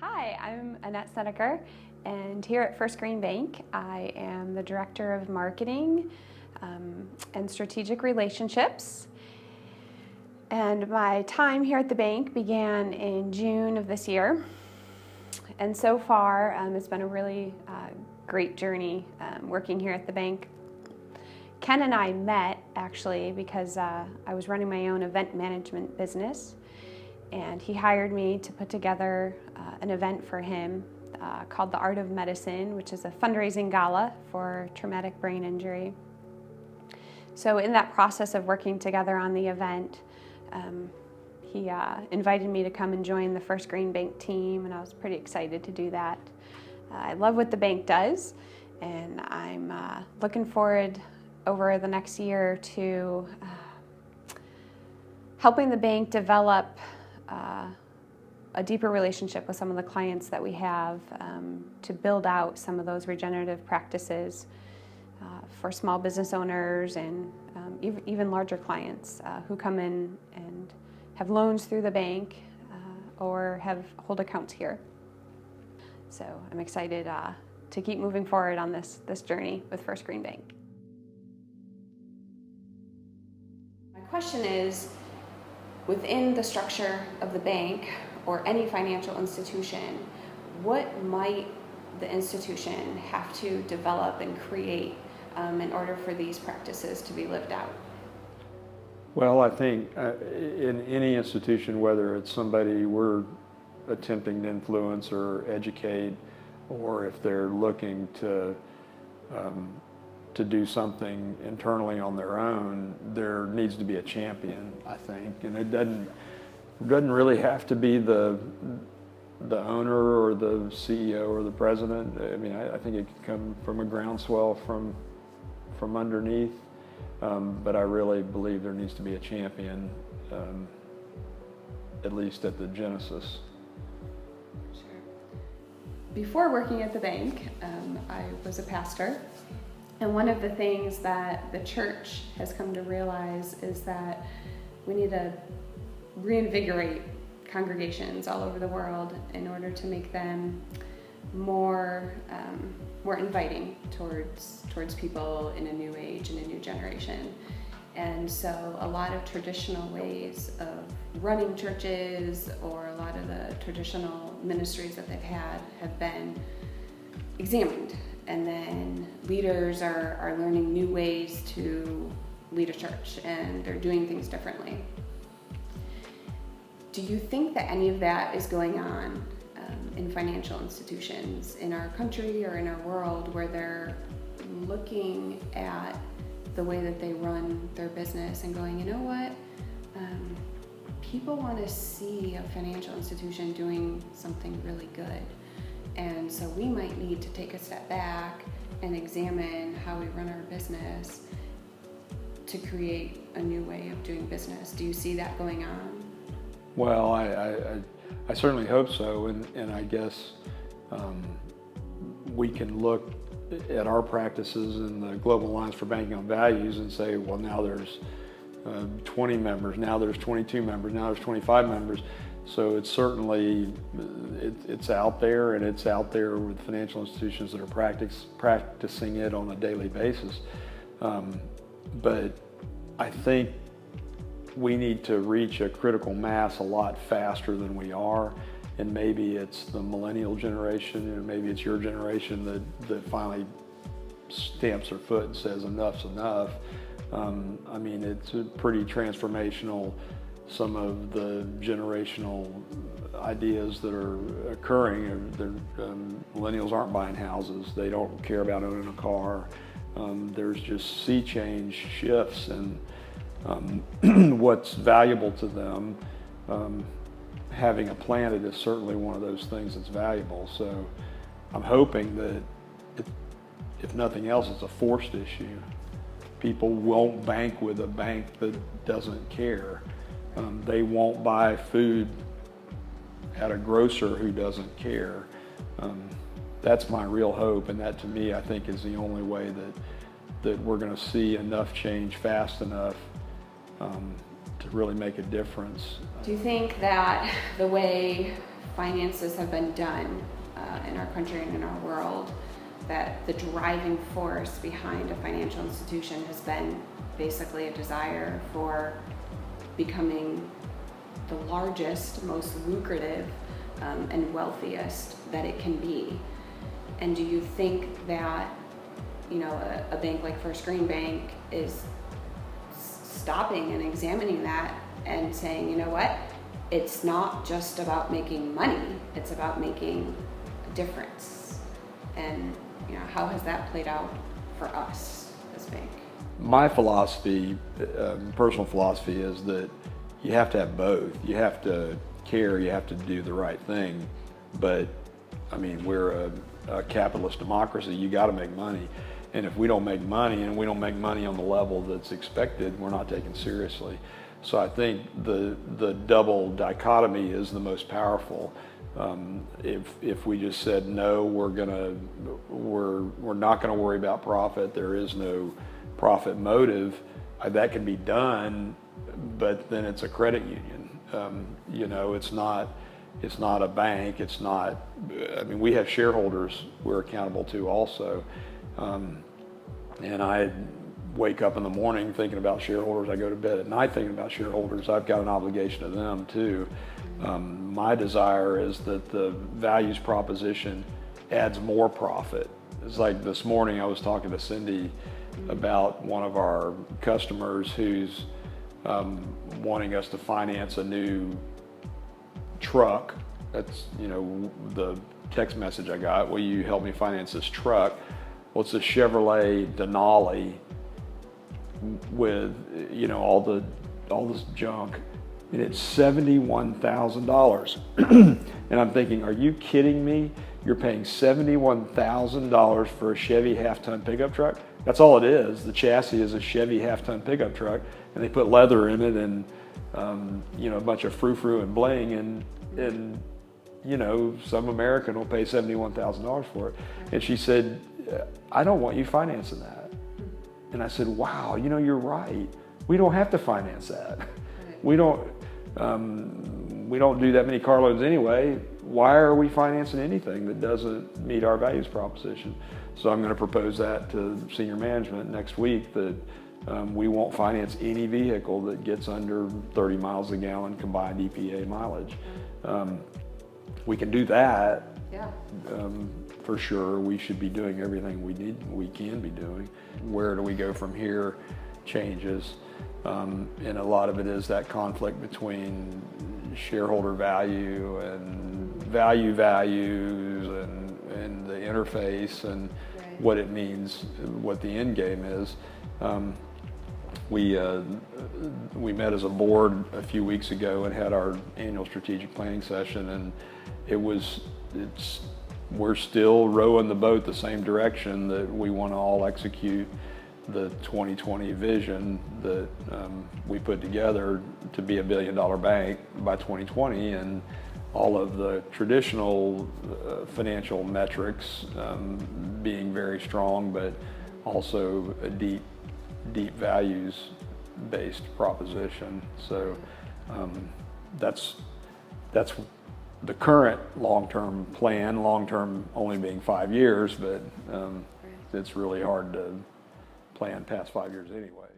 Hi, I'm Annette Snedaker, and here at First Green Bank, I am the Director of Marketing and Strategic Relationships. And my time here at the bank began in June of this year. And so far, it's been a really great journey working here at the bank. Ken and I met actually because I was running my own event management business, and he hired me to put together an event for him called The Art of Medicine, which is a fundraising gala for traumatic brain injury. So in that process of working together on the event, he invited me to come and join the First Green Bank team, and I was pretty excited to do that. I love what the bank does, and I'm looking forward over the next year to helping the bank develop a deeper relationship with some of the clients that we have, to build out some of those regenerative practices for small business owners and even larger clients who come in and have loans through the bank or hold accounts here. So I'm excited to keep moving forward on this journey with First Green Bank. My question is, within the structure of the bank or any financial institution, what might the institution have to develop and create in order for these practices to be lived out? Well, I think in any institution, whether it's somebody we're attempting to influence or educate, or if they're looking to do something internally on their own, there needs to be a champion, I think. And it doesn't really have to be the owner or the CEO or the president. I mean, I think it can come from a groundswell from underneath. But I really believe there needs to be a champion, at least at the genesis. Sure. Before working at the bank, I was a pastor. And one of the things that the church has come to realize is that we need to reinvigorate congregations all over the world in order to make them more inviting towards people in a new age and a new generation. And so a lot of traditional ways of running churches, or a lot of the traditional ministries that they've had, have been examined. And then leaders are learning new ways to lead a church, and they're doing things differently. Do you think that any of that is going on in financial institutions in our country or in our world, where they're looking at the way that they run their business and going, you know what, people want to see a financial institution doing something really good, and so we might need to take a step back and examine how we run our business to create a new way of doing business? Do you see that going on? Well, I certainly hope so, and I guess we can look at our practices in the Global Alliance for Banking on Values and say, well, now there's 20 members, now there's 22 members, now there's 25 members. So it's certainly, it's out there, and it's out there with financial institutions that are practicing it on a daily basis. But I think we need to reach a critical mass a lot faster than we are, and maybe it's the millennial generation, and maybe it's your generation that finally stamps their foot and says enough's enough. I mean, it's pretty transformational, some of the generational ideas that are occurring. Millennials aren't buying houses, they don't care about owning a car. There's just sea change shifts, and what's valuable to them. Having a planet is certainly one of those things that's valuable. So I'm hoping that if nothing else, it's a forced issue. People won't bank with a bank that doesn't care. They won't buy food at a grocer who doesn't care. That's my real hope, and that to me I think is the only way that we're going to see enough change fast enough to really make a difference. Do you think that the way finances have been done in our country and in our world, that the driving force behind a financial institution has been basically a desire for becoming the largest, most lucrative, and wealthiest that it can be. And do you think that, you know, a bank like First Green Bank is stopping and examining that and saying, you know what, it's not just about making money, it's about making a difference? And, you know, how has that played out for us as a bank? My philosophy, personal philosophy, is that you have to have both. You have to care, you have to do the right thing. But, I mean, we're a capitalist democracy. You got to make money. And if we don't make money, and we don't make money on the level that's expected, we're not taken seriously. So I think the double dichotomy is the most powerful. If we just said no, we're not gonna worry about profit. There is no profit motive. That can be done, but then it's a credit union. You know, it's not a bank. It's not. I mean, we have shareholders we're accountable to also. And I wake up in the morning thinking about shareholders. I go to bed at night thinking about shareholders. I've got an obligation to them too. My desire is that the values proposition adds more profit. It's like this morning I was talking to Cindy about one of our customers who's wanting us to finance a new truck. That's, you know, the text message I got, will you help me finance this truck? Well, it's a Chevrolet Denali with, you know, all this junk, and it's $71,000. And I'm thinking, are you kidding me? You're paying $71,000 for a Chevy half-ton pickup truck? That's all it is. The chassis is a Chevy half-ton pickup truck, and they put leather in it and you know, a bunch of frou-frou and bling, and you know, some American will pay $71,000 for it. And she said, I don't want you financing that. And I said, wow, you know, you're right. We don't have to finance that. We don't do that many car loans anyway. Why are we financing anything that doesn't meet our values proposition? So I'm going to propose that to senior management next week, that we won't finance any vehicle that gets under 30 miles a gallon combined EPA mileage. We can do that. Yeah. For sure. We should be doing everything we can be doing. Where do we go from here changes. And a lot of it is that conflict between shareholder value and values and the interface and right. What it means, what the end game is. We met as a board a few weeks ago and had our annual strategic planning session, and we're still rowing the boat the same direction, that we want to all execute the 2020 vision that we put together to be $1 billion bank by 2020, and all of the traditional financial metrics being very strong, but also a deep values-based proposition. So that's the current long-term plan, long-term only being 5 years, but it's really hard to plan past 5 years anyway.